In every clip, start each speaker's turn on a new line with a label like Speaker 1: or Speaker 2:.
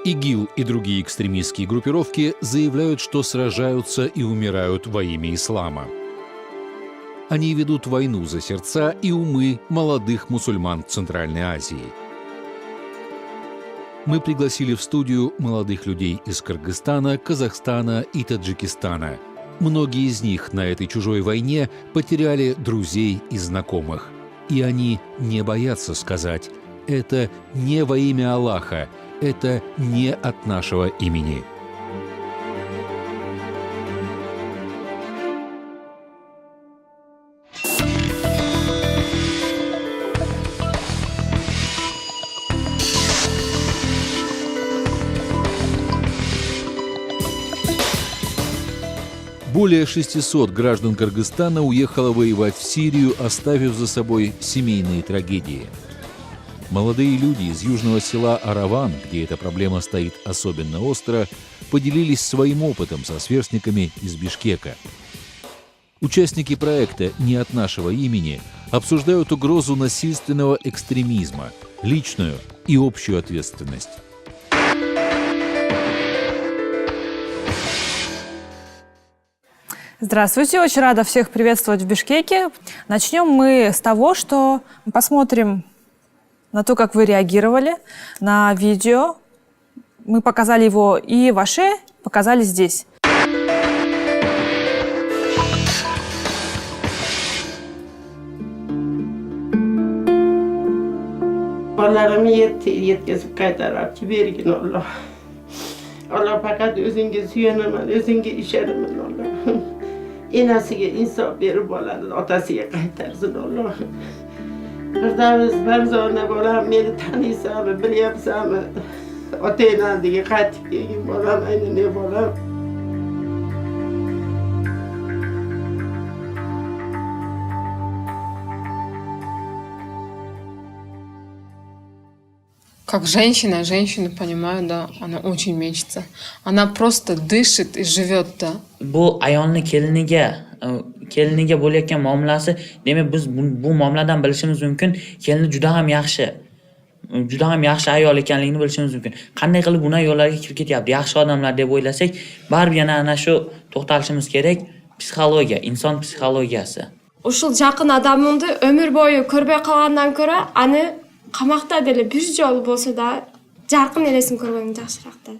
Speaker 1: ИГИЛ и другие экстремистские группировки заявляют, что сражаются и умирают во имя ислама. Они ведут войну за сердца и умы молодых мусульман Центральной Азии. Мы пригласили в студию молодых людей из Кыргызстана, Казахстана и Таджикистана. Многие из них на этой чужой войне потеряли друзей и знакомых. И они не боятся сказать: это не во имя Аллаха, это не от нашего имени. Более 600 граждан Кыргызстана уехало воевать в Сирию, оставив за собой семейные трагедии. Молодые люди из южного села Араван, где эта проблема стоит особенно остро, поделились своим опытом со сверстниками из Бишкека. Участники проекта «Не от нашего имени» обсуждают угрозу насильственного экстремизма, личную и общую ответственность.
Speaker 2: Здравствуйте, очень рада всех приветствовать в Бишкеке. Начнем мы с того, что посмотрим на то, как вы реагировали на видео. Мы показали его и в Аше, показали здесь.
Speaker 3: Bolalarımı yetkazib qaytarib bergin Alloh. Alloh faqat o'zingga suyanaman, o'zingga ishonaman Alloh. Enasiga insof berib bolani otasiga qaytarsin Alloh. Birdamiz Farzona bolam, meni taniysanmi, bilyapsanmi? Ota-enamga qaytib kelgin bolam, aynan ne bolam.
Speaker 4: Как женщина понимаю, да, она очень мечется. Она просто дышит и живет, да.
Speaker 5: Bu ayolni keliniga bo'layotgan muomalasi, demak biz bu muomaladan bilishimiz mumkin, kelini juda ham yaxshi ayol ekanligini bilishimiz mumkin. Qanday qilib buni ayollarga kirib ketyapti? Yaxshi odamlar deb o'ylasak, baribir yana ana shu to'xtalishimiz kerak, psixologiya, inson psixologiyasi.
Speaker 6: Ушул жакын адамыңды өмүр бою көрбөй калгандан көрө, аны камакта деле бир жолу болсо да жаркын элесин көргөнүм жакшыраак да.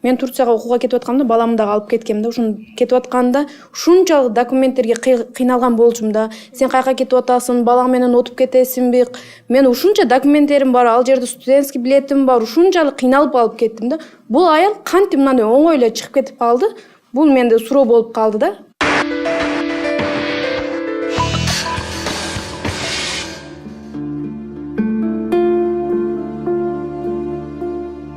Speaker 7: Мен Турцияга окууга кетип аткамда, баламды дагы алып кеткем да, ушун кетип атканда ушунчалык документтерге кыйналган болчумун да. Сен кайка кетип атасың, балаң менен отуп кетесиңби? Мен ушунча документтерим бар, ал жерде студентский билетим бар, ушунчалык кыйналып алып кеттим да. Бул аял кантип мындай оңой эле чыгып кетип калды? Бул менде суроо болуп калды да.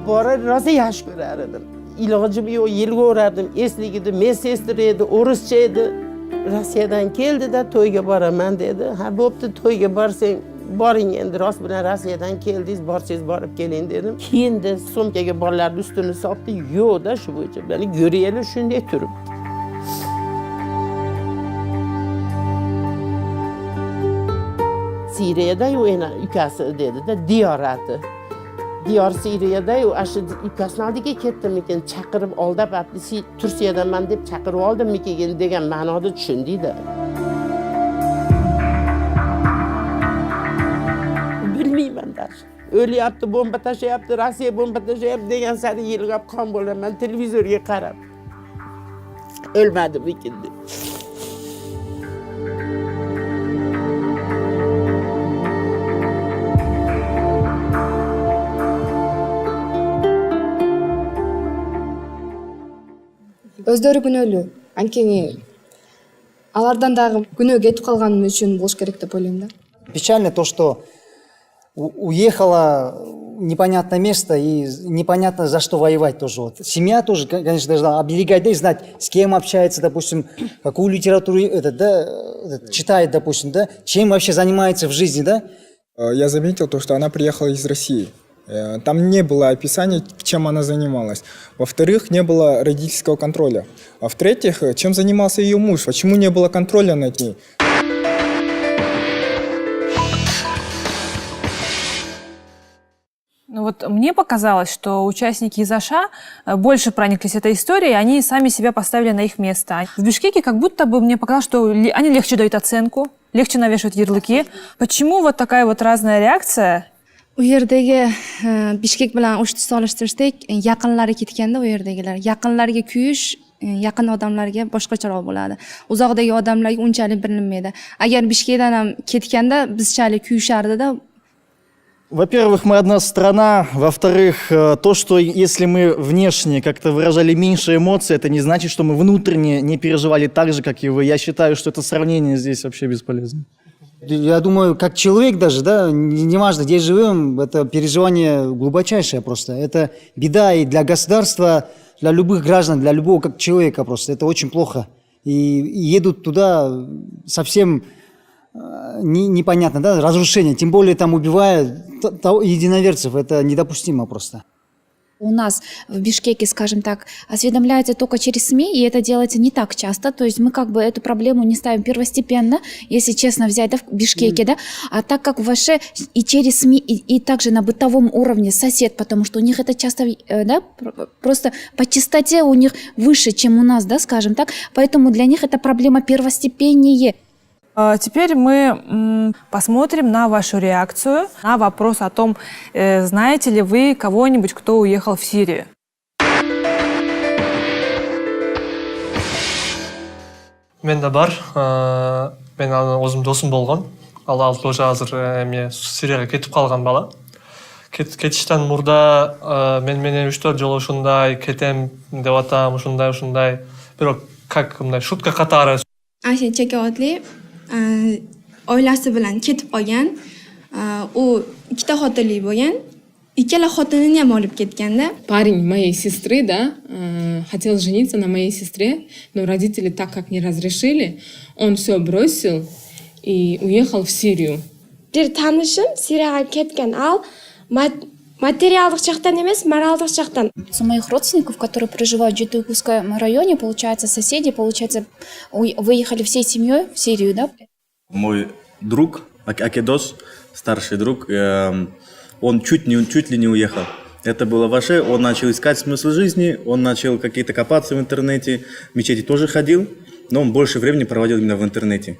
Speaker 3: Bora rosa yaxshi ko'rardim. Ilojim yo'q, yilga o'rardim. Esligida mesestr edi, o'rischa edi. Rossiyadan keldi-da, to'yga boraman dedi. Ha, bo'pti, to'yga borsang, boring endi, rost bilan Rossiyadan keldingiz, borsangiz borib keling dedim. Keyin-da sumkaga bolalarning ustini soldi. Yo'q-da, shu bo'yicha bani ko'raylik shunday turibdi. Siriyada-yu yana ukasi dedi-da, Diyorati. Diyor Siriyada shu ukasini oldiga ketdimikin, chaqirib oldab, "Abdisi Turkiyadanman" deb chaqirib oldimmikin degan ma'noda tushundingda. Bilmayman da. O'lyapti, bomba tashlayapti, Rossiya bomba tashlayapti degan sari yilg'ab qon bo'laman televizorga qarab. O'lmadimikin deb.
Speaker 8: Өздөрү күнөөлүү. Анткени алардан дагы күнөө кетип калганы үчүн болуш керек деп ойлойм да.
Speaker 9: Печально то, что уехала в непонятное место и непонятно за что воевать тоже. Вот. Семья тоже, конечно, должна оберегать, да, и знать, с кем общается, допустим, какую литературу читает, допустим, да, чем вообще занимается в жизни, да.
Speaker 10: Я заметил то, что она приехала из России. Там не было описания, чем она занималась. Во-вторых, не было родительского контроля. А в-третьих, чем занимался ее муж, почему не было контроля над ней.
Speaker 2: Ну Вот мне показалось, что участники из Аша больше прониклись этой историей, они сами себя поставили на их место. В Бишкеке как будто бы мне показалось, что они легче дают оценку, легче навешивают ярлыки. Почему вот такая вот разная реакция?
Speaker 8: u yerdagi Bishkek bilan o'shni solishtirsak, yaqinlari ketganda u yerdagilar yaqinlarga kuyish yaqin odamlarga boshqacharoq bo'ladi. Uzoqdagi odamlarga unchalik bilinmaydi. Agar Bishkekdan ham ketganda bizchalik kuyishardi-da.
Speaker 11: Во-первых, мы одна страна. Во-вторых, то, что если мы внешне как-то выражали меньше эмоций, это не значит, что мы внутренне не переживали так же, как и вы. Я считаю, что это сравнение здесь вообще бесполезно.
Speaker 9: Я думаю, как человек даже, да, неважно, где живем, это переживание глубочайшее просто. Это беда и для государства, для любых граждан, для любого как человека просто. Это очень плохо. И едут туда совсем непонятно, да, разрушение. Тем более там убивают единоверцев. Это недопустимо просто.
Speaker 12: У нас в Бишкеке, скажем так, осведомляется только через СМИ, и это делается не так часто. То есть мы как бы эту проблему не ставим первостепенно, если честно взять, да, в Бишкеке, да. А так как в Аше и через СМИ, и также на бытовом уровне сосед, потому что у них это часто, да, просто по частоте у них выше, чем у нас, да, скажем так. Поэтому для них это проблема первостепеннее.
Speaker 2: Теперь мы посмотрим на вашу реакцию на вопрос о том, знаете ли вы кого-нибудь, кто уехал в Сирию.
Speaker 13: Менде бар, мен өзім досым болған. Ал тоже азыр эме Сирияга кетип калган бала. Кетиштен мурда мен менен 3-4 жолу ушундай кетем деп атам, ушундай. Бирок как мындай шутка катары.
Speaker 6: Asha Chekotli oilasi bilan ketib qolgan. U ikkita xotinli bo'lgan. Ikkala xotinini ham olib ketganda.
Speaker 4: Парень моей сестры, да, хотел жениться на моей сестре, но родители так как не разрешили, он все бросил и уехал в Сирию.
Speaker 6: Bir tanishim Siriyaga ketgan. Al материалдык жактан эмес, моралдык жактан.
Speaker 12: У моих родственников, которые проживают в Джетуйгузском районе, получается, соседи, получается, выехали всей семьей в Сирию, да?
Speaker 14: Мой друг, Акедос, старший друг, он чуть ли не уехал. Это было ваше, он начал искать смысл жизни, он начал какие-то копаться в интернете, в мечети тоже ходил, но он больше времени проводил именно в интернете.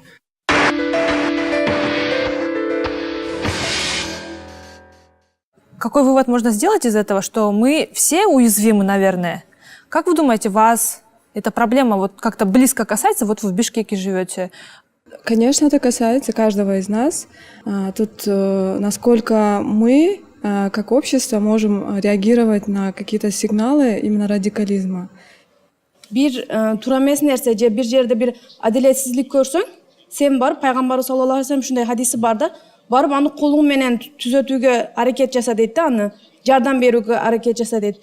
Speaker 2: Какой вывод можно сделать из этого, что мы все уязвимы, наверное? Как вы думаете, вас эта проблема вот как-то близко касается? Вот вы в Бишкеке живете.
Speaker 15: Конечно, это касается каждого из нас. Тут насколько мы, как общество, можем реагировать на какие-то сигналы именно радикализма.
Speaker 7: Bir tuра эмес нерсе же bir жерде bir адилетсиздик көрсөң, сен барып пайгамбар саллаллаху алейхи вассалам ушундай хадиси бар да, барып аны колуң менен түзөтүүгө аракет жаса дейт да, аны жардам берүүгө аракет жаса дейт.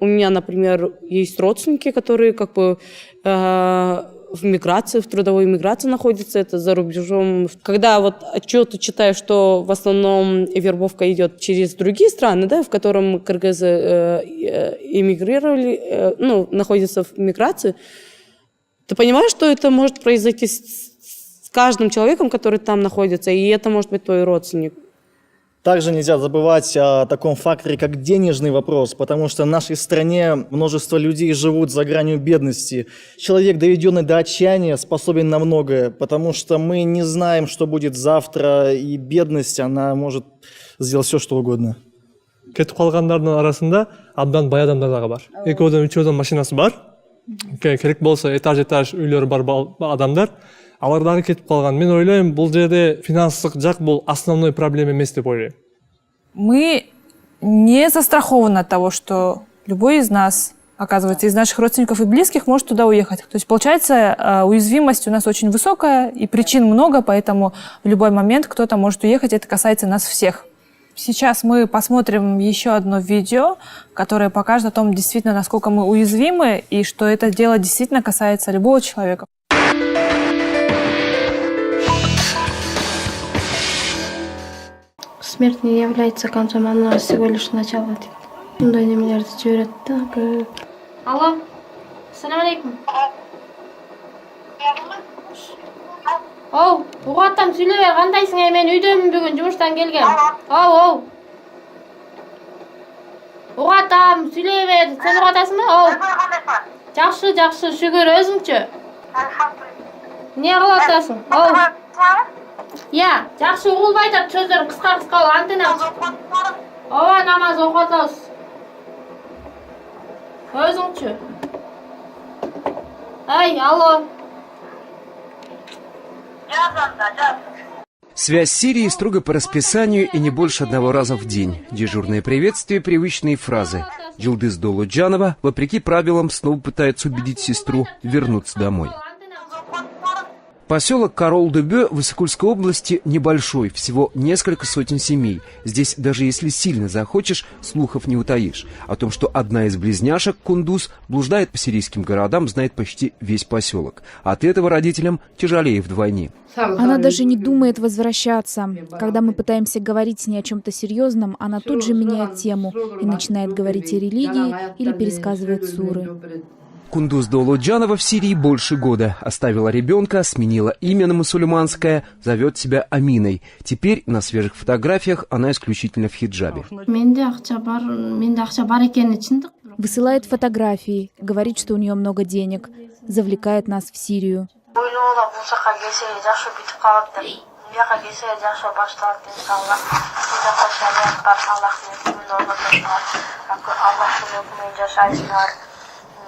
Speaker 16: У меня, например, есть родственники, которые как бы в миграции, в трудовой миграции находятся, это за рубежом. Когда вот отчеты читаю, что в основном вербовка идет через другие страны, да, в котором кыргызы эмигрировали, ну, находятся в миграции, ты понимаешь, что это может произойти с каждым человеком, который там находится, и это может быть твой родственник.
Speaker 11: Также нельзя забывать о таком факторе, как денежный вопрос, потому что в нашей стране множество людей живут за гранью бедности. Человек, доведенный до отчаяния, способен на многое, потому что мы не знаем, что будет завтра, и бедность, она может сделать все, что угодно.
Speaker 13: Кетип калгандардын арасында абдан бай адамдар дагы бар. Экөөдөн, үчөөдөн машинасы бар. Керек болсо этаж үйлөрү бар адамдар. Алар дагы кетип калган. Мен ойлойм, бул жерде финансылык жак бул основной проблема эмес деп ойлойм.
Speaker 2: Мы не застрахованы от того, что любой из нас, оказывается, из наших родственников и близких может туда уехать. То есть, получается, уязвимость у нас очень высокая, и причин много, поэтому в любой момент кто-то может уехать, это касается нас всех. Сейчас мы посмотрим еще одно видео, которое покажет о том, действительно, насколько мы уязвимы, и что это дело действительно касается любого человека.
Speaker 6: Смерть не является концом, она всего лишь начало. Мындай немелерди жиберет да, көп. Алло. Ассаламу алейкум. Оу, угаттам сүйлөй бер, кандайсың? Мен үйдөмүн бүгүн, жумуштан келгем. Оу.
Speaker 7: Угатам, сүйлей бер. Сен угатасыңбы? Ал. Жакшы, жакшы. Шүгүр өзүңчү. Не кылып атасың? Ал. Я, жакшы угулбай атат сөздөр кыска-кыска антына. Ооба, намаз окуп атабыз. Өзүңчү. Ай, алло.
Speaker 17: Связь с Сирией строго по расписанию и не больше одного раза в день. Дежурные приветствия, привычные фразы. Джилдыз Долуджанова, вопреки правилам, снова пытается убедить сестру вернуться домой. Поселок Карол-де-Бё в Иссык-Кульской области небольшой, всего несколько сотен семей. Здесь даже если сильно захочешь, слухов не утаишь. О том, что одна из близняшек, Кундуз, блуждает по сирийским городам, знает почти весь поселок. От этого родителям тяжелее вдвойне.
Speaker 12: Она даже не думает возвращаться. Когда мы пытаемся говорить с ней о чем-то серьезном, она тут же меняет тему и начинает говорить о религии или пересказывает суры.
Speaker 17: Кундуз Долуджанова в Сирии больше года. Оставила ребенка, сменила имя на мусульманское, зовет себя Аминой. Теперь на свежих фотографиях она исключительно в хиджабе.
Speaker 12: Высылает фотографии, говорит, что у нее много денег, завлекает нас в Сирию.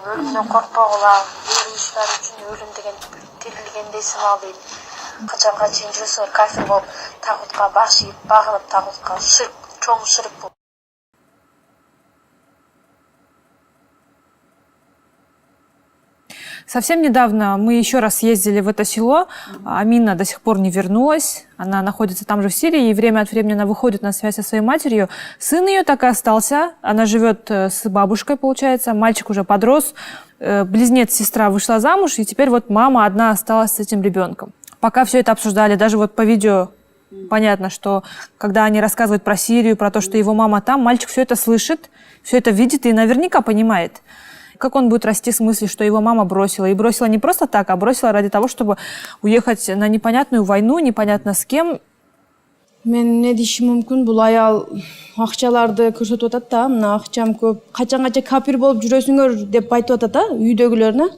Speaker 7: Өлімнен қорқпағыла, ел ұштар үшін өлім деген тірілгенде сынал дейді. Қачанға чейін жүрсіңдер кафир болып, тағутқа бас иіп, бағынып тағутқа ширк, чоң ширк болып.
Speaker 2: Совсем недавно мы еще раз ездили в это село. Амина до сих пор не вернулась. Она находится там же в Сирии, и время от времени она выходит на связь со своей матерью. Сын ее так и остался. Она живет с бабушкой, получается. Мальчик уже подрос. Близнец-сестра вышла замуж, и теперь вот мама одна осталась с этим ребенком. Пока все это обсуждали, даже вот по видео понятно, что когда они рассказывают про Сирию, про то, что его мама там, мальчик все это слышит, все это видит и наверняка понимает. Как он будет расти с мыслью, что его мама бросила. И бросила не просто так, а бросила ради того, чтобы уехать на непонятную войну, непонятно с кем.
Speaker 7: Мен не дейшім мүмкін, бұл аял ақшаларды көрсетіп атат да, мына ақшам көп. Қачан-қача капир болып жүресіңдер деп айтып атат да, үйдегілеріне.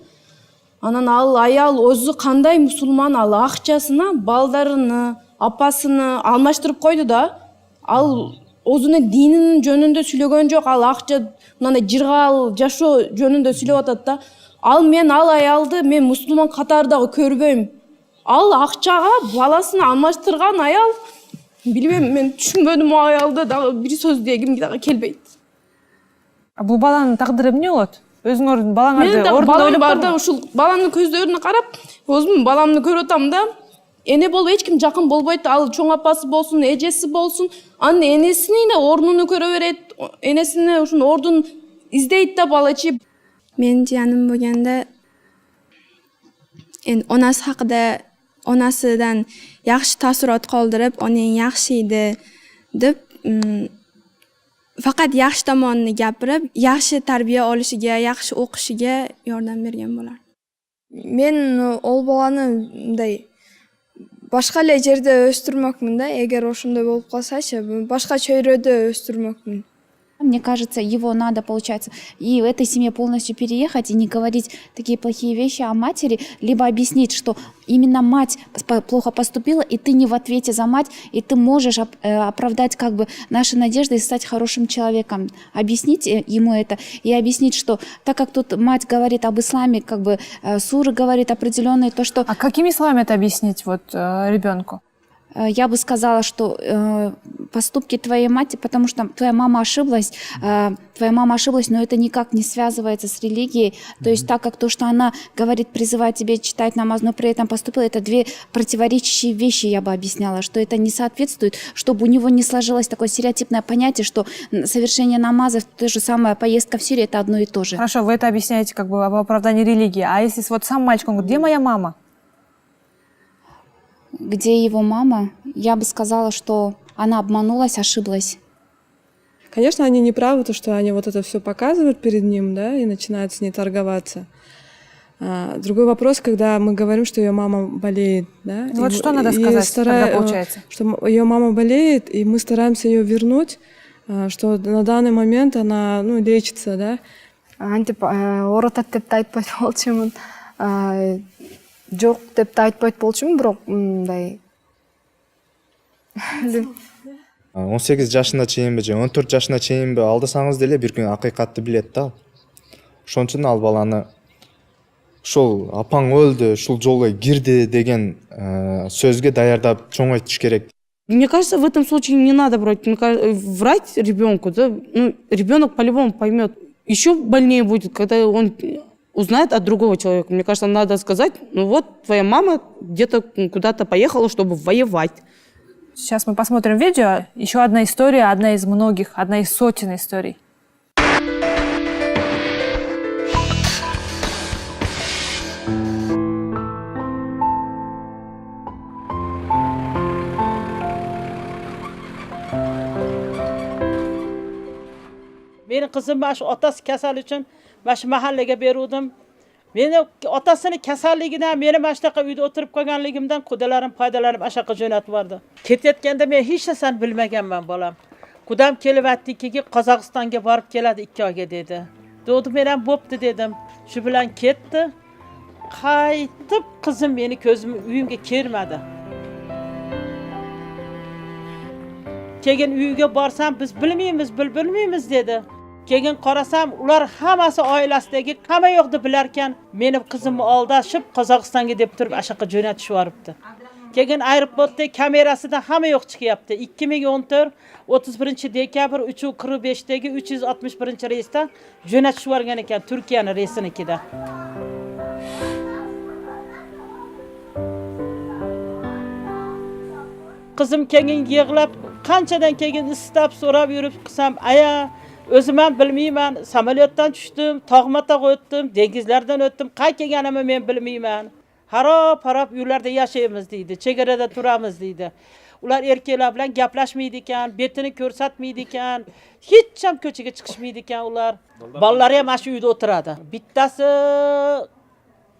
Speaker 7: Анан ал аял өзі қандай мұсылман, ал ақшасына балдарыны, апасыны алмаштырып қойды да. Ал өзіне динінің жөнінде сөйлеген жоқ, ал ақша мынандай жырғал жашоо жөнүндө сүйлөп атат да. Ал мен ал аялды мен мусулман катарындагы көрбөйм. Ал акчага баласын алмаштырган аял. Билбейм, мен түшүнбөдүм о аялды, дагы бир сөз дегим дагы келбейт.
Speaker 2: Бул баланын тагдыры эмне болот? Өзүңөрдүн балаңарды ордунда ойлоп
Speaker 7: бар да, ушул баламдын көздөрүнө карап, өзүм баламды көрүп атам да. Эне болуп эч ким жакын болбойт, ал чоң апасы болсун, эжеси болсун, анын энесинин ордуну көрө берет, энесине ушун ордун издейт да балачы.
Speaker 6: Мен жаным болгондо онасы хакында онасыдан жакшы таасурат калдырып, анын жакшы иди деп факат жакшы томонун гапырып, жакшы тарбия алышыга, жакшы окушуга жардам берген болар.
Speaker 15: Мен ол баланы мындай башка эле жерде өстүрмөкмүн да, эгер ошондой болуп калсачы, башка чөйрөдө өстүрмөкмүн.
Speaker 12: Мне кажется, его надо, получается, и в этой семье полностью переехать и не говорить такие плохие вещи о матери, либо объяснить, что именно мать плохо поступила, и ты не в ответе за мать, и ты можешь оправдать как бы наши надежды и стать хорошим человеком. Объяснить ему это и объяснить, что так как тут мать говорит об исламе, как бы суры говорит определенные, то что...
Speaker 2: А какими словами это объяснить вот ребенку?
Speaker 12: Я бы сказала, что поступки твоей матери, потому что твоя мама ошиблась, но это никак не связывается с религией. То есть так как то, что она говорит, призывает тебя читать намаз, но при этом поступила, это две противоречащие вещи, я бы объясняла, что это не соответствует, чтобы у него не сложилось такое стереотипное понятие, что совершение намазов, то же самое поездка в Сирию, это одно и то же.
Speaker 2: Хорошо, вы это объясняете как бы в оправдании религии. А если вот сам мальчик, он говорит, где моя мама?
Speaker 12: Где его мама? Я бы сказала, что она обманулась, ошиблась.
Speaker 15: Конечно, они не правы, то, что они вот это все показывают перед ним, да, и начинают с ней торговаться. Другой вопрос, когда мы говорим, что ее мама болеет, да.
Speaker 2: Вот что надо сказать, тогда получается?
Speaker 15: Что ее мама болеет, и мы стараемся ее вернуть что на данный момент она, ну, лечится, да.
Speaker 8: антип оорутат деп да айтпайт болчумун, жок деп да айтпайт болчумун, бирок мындай
Speaker 10: 18 жашына чейинби же 14 жашына чейинби алдасаңыз деле бир күн акыйкатты билет да. Ошон үчүн ал баланы ушул апаң өлдү, ушул жолго кирди деген сөзгө даярдап чоңойтуш керек.
Speaker 16: Мне кажется, в этом случае не надо врать ребенку, да? Ну, ребенок по-любому поймет. Еще больнее будет, когда он узнает от другого человека. Мне кажется, надо сказать, ну вот твоя мама где-то куда-то поехала, чтобы воевать.
Speaker 2: Сейчас мы посмотрим видео. Еще одна история, одна из многих, одна из сотен историй.
Speaker 3: Meni qizim mana shu otasi kasal uchun mana shu mahallaga beruvdim. Meni otasini kasalligidan meni mana shunaqa uyda o'tirib qolganligimdan qudalarim, foydalanib ashaqa jo'natib yubordi. Ketayotganda men hech narsani bilmaganman bolam. Qudam kelyapti, keyin Qozog'istonga borib keladi 2 oyga dedi. Dedi men ham bo'pti dedim. Shu bilan ketdi. Qaytib qizim meni ko'zimni uyimga kirmadi. Keyin uyga borsam biz bilmaymiz dedi. Keyin qarasam ular hammasi oilasidagi hamma yo'qni bilarkan, meni qizimni aldashib Qozog'istonga deb turib ashaqa jo'natib yuboribdi. Keyin aeroportda kamerasida hamma yo'q chiqyapti. 2014 31-dekabr 3:45dagi 361-reysdan jo'natib yuborgan ekan Turkiyaning reysinikida. Qizim keyin yig'lab, qanchadan keyin istab so'rab yurib qisam, aya o'zim ham bilmayman, samolyotdan tushdim, tog'ma-tog' o'tdim, dengizlardan o'tdim, qay kelganimni men bilmayman. Harob uylarda yashaymiz deydi, chegarada turamiz deydi. Ular erkaklar bilan gaplashmaydi ekan, betini ko'rsatmaydi ekan, hech ham ko'chaga chiqishmaydi ekan ular. Bolalari ham shu uyda o'tiradi. Bittasi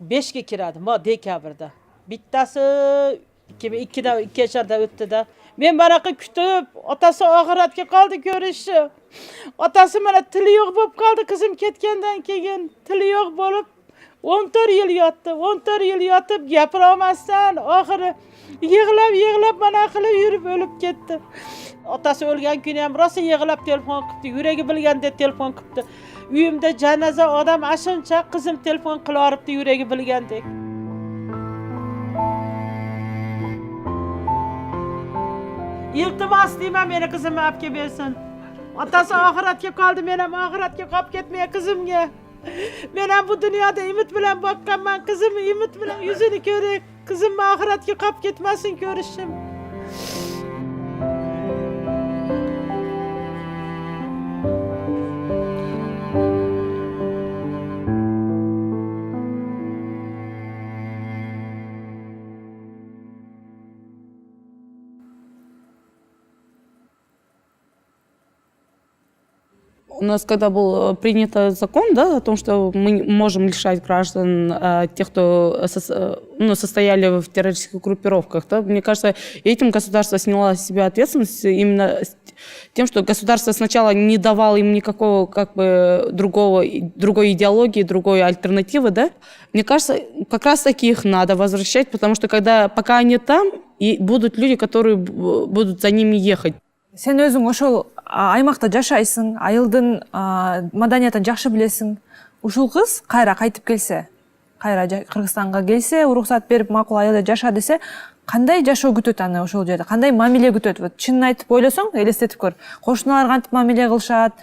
Speaker 3: 5 ga kiradi, dekabrda. Bittasi 2002da 2 yasharda o'tdi-da. Men banaqa kutib, otasi oxiratga qoldi ko'rishni. Otasi mana tili yo'q bo'lib qoldi qizim ketgandan keyin. Tili yo'q bo'lib 14 yil yotdi. 14 yil yotib gapira olmasdan oxiri yig'lab mana qilib yurib o'lib ketdi. Otasi o'lgan kuni ham rosa yig'lab telefon qildi. Yuragi bilganda telefon qildi. Uyimda janoza odam ashuncha qizim telefon qila olibdi yuragi bilgandek. İltimas deyman meni qizimni olib kelib bersin. Otasi oxiratga qoldi, men ham oxiratga qolib ketmay qizimga. Men ham bu dunyoda umid bilan boqqanman, qizimni umid bilan yuzini ko'ray. Qizimni oxiratga qolib ketmasin ko'rishim.
Speaker 16: У нас когда был принят закон, да, о том, что мы можем лишать граждан тех, кто состояли в террористических группировках, да, мне кажется, этим государство сняло с себя ответственность именно тем, что государство сначала не давало им никакого другой идеологии, другой альтернативы, да. Мне кажется, как раз таки их надо возвращать, потому что пока они там, и будут люди, которые будут за ними ехать.
Speaker 2: Сен өзің ошол аймақта жашайсың, айылдың маданиятын жақсы білесің. Ушул қыз қайра қайтып келсе, қайра Қырғызстанға келсе, уруксат беріп мақұл айылда жаша десе, қандай жашоо күтөт аны ошол жерде? Қандай мамиле күтөт? Вот чынын айтып ойлосоң, елестетип көр. Кошуналар кантип мамиле кылышат,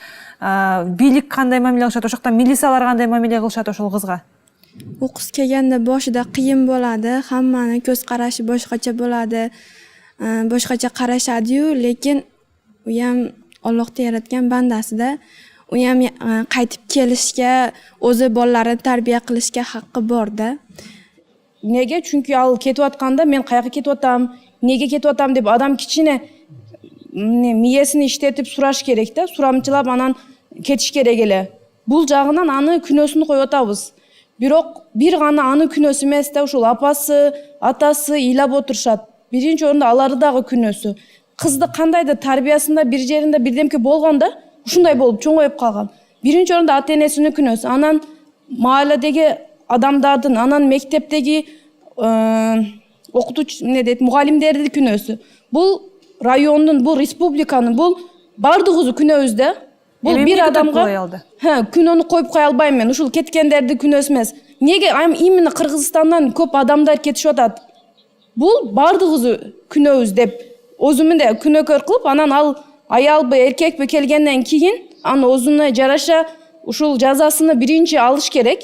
Speaker 2: бийлик кандай мамиле кылышат, ошол жакта милициялар кандай мамиле кылышат ошол кызга?
Speaker 6: U qiz kelganda boshida qiyin bo'ladi, hammani ko'z qarashi boshqacha bo'ladi, boshqacha qarashadi-yu, lekin u ham Allohning yaratgan bandasida, u ham qaytib kelishga, o'zi bolalarini tarbiya qilishga haqqi bor-da.
Speaker 7: Nega? Chunki al ketayotganda men qayerga ketyaptam, nega ketyaptam deb odam kichina miyasini ishlatib so'rash kerak-da, suramchilab anan ketish kerak ela. Bu jag'idan ani kunosini qo'yotamiz. Biroq bir g'ana ani kunosi emasda, o'sha apasi, atasi ilab o'tirishadi. Birinchi o'rinda alardagi kunosi. кызды кандайдыр тарбиясында бир жеринде бирдемке болгондо ушундай болуп чоңоюп калган. Биринчи орунда ата энесинин күнөөсү, анан мааледеги адамдардын, анан мектептеги окутуучу эмне дейт, мугалимдердин күнөөсү. Бул райондун, бул республиканын, бул бардыгыбыздын күнөөбүз да. Бул бир адамга күнөөнү коюп кое албайм мен. Ушул кеткендердин күнөөсү эмес. Неге именно Кыргызстандан көп адамдар кетишип атат? Бул бардыгыбыздын күнөөбүз деп өзүмүндө күнөөкөр кылып, анан ал аялбы, эркекпи келгенден кийин анын өзүнө жараша ушул жазасыны биринчи алыш керек.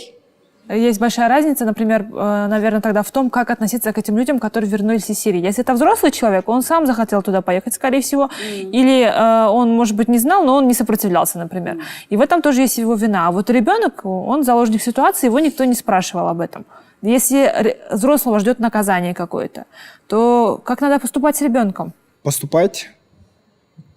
Speaker 2: Есть большая разница, например, наверное, тогда в том, как относиться к этим людям, которые вернулись из Сирии. Если это взрослый человек, он сам захотел туда поехать, скорее всего, или он, может быть, не знал, но он не сопротивлялся, например. И в этом тоже есть его вина. А вот ребенок, он заложник ситуации, его никто не спрашивал об этом. Если взрослого ждет наказание какое-то, то как надо поступать с ребенком?
Speaker 10: Поступать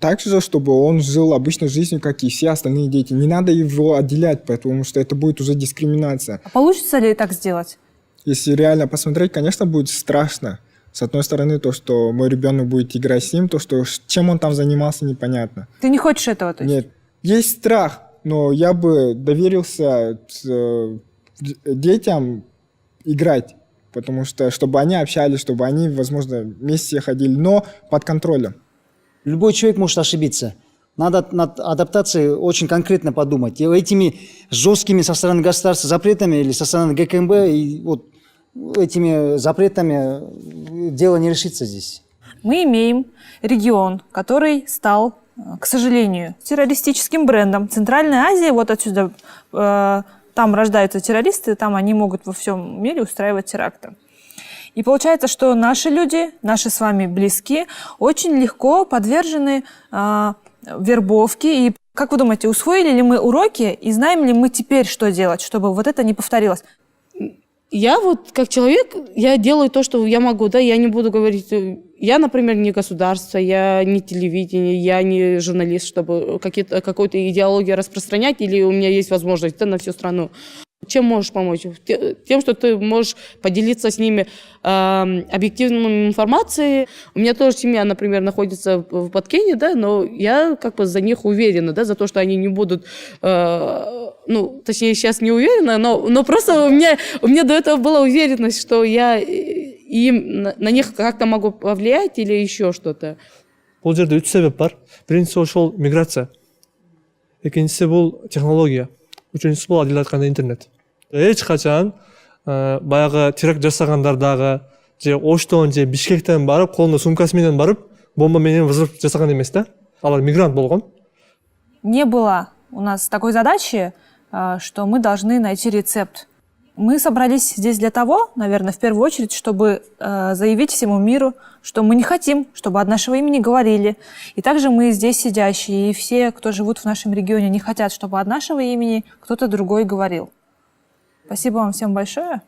Speaker 10: так же, чтобы он жил обычной жизнью, как и все остальные дети. Не надо его отделять, потому что это будет уже дискриминация.
Speaker 2: А получится ли так сделать?
Speaker 10: Если реально посмотреть, конечно, будет страшно. С одной стороны, то, что мой ребенок будет играть с ним, то, что чем он там занимался, непонятно.
Speaker 2: Ты не хочешь этого? То есть?
Speaker 10: Нет. Есть страх, но я бы доверился детям играть, потому что, чтобы они общались, чтобы они, возможно, вместе ходили, но под контролем.
Speaker 9: Любой человек может ошибиться. Надо над адаптацией очень конкретно подумать. И этими жесткими со стороны государства запретами или со стороны ГКМБ, и вот этими запретами дело не решится здесь.
Speaker 2: Мы имеем регион, который стал, к сожалению, террористическим брендом. Центральная Азия, вот отсюда, там рождаются террористы, там они могут во всем мире устраивать теракты. И получается, что наши люди, наши с вами близкие, очень легко подвержены вербовке. И как вы думаете, усвоили ли мы уроки и знаем ли мы теперь, что делать, чтобы вот это не повторилось?
Speaker 16: Я вот как человек, я делаю то, что я могу, да, я не буду говорить, я, например, не государство, я не телевидение, я не журналист, чтобы какую-то идеологию распространять, или у меня есть возможность, да, на всю страну. Чем можешь помочь? Тем, что ты можешь поделиться с ними объективной информацией. У меня тоже семья, например, находится в Баткене, да, но я как бы за них уверена, да, за то, что они не будут, ну, точнее, сейчас не уверена, но просто у меня до этого была уверенность, что я им на них как-то могу повлиять или еще что-то.
Speaker 13: Бул жерде 3 себеп бар. Биринчиси ошол миграция. Экинчиси бул технология. Үчүнчүсү бул адил айтканда интернет. Эч качан баягы теракт жасагандар дагы же Оштон же Бишкектен барып, колунда сумкасы менен барып, бомба менен взрыв жасаган эмес да. Алар мигрант болгон.
Speaker 2: Не было у нас такой задачи, что мы должны найти рецепт. Мы собрались здесь для того, наверное, в первую очередь, чтобы заявить всему миру, что мы не хотим, чтобы от нашего имени говорили. И также мы здесь сидящие, и все, кто живут в нашем регионе, не хотят, чтобы от нашего имени кто-то другой говорил. Спасибо вам всем большое.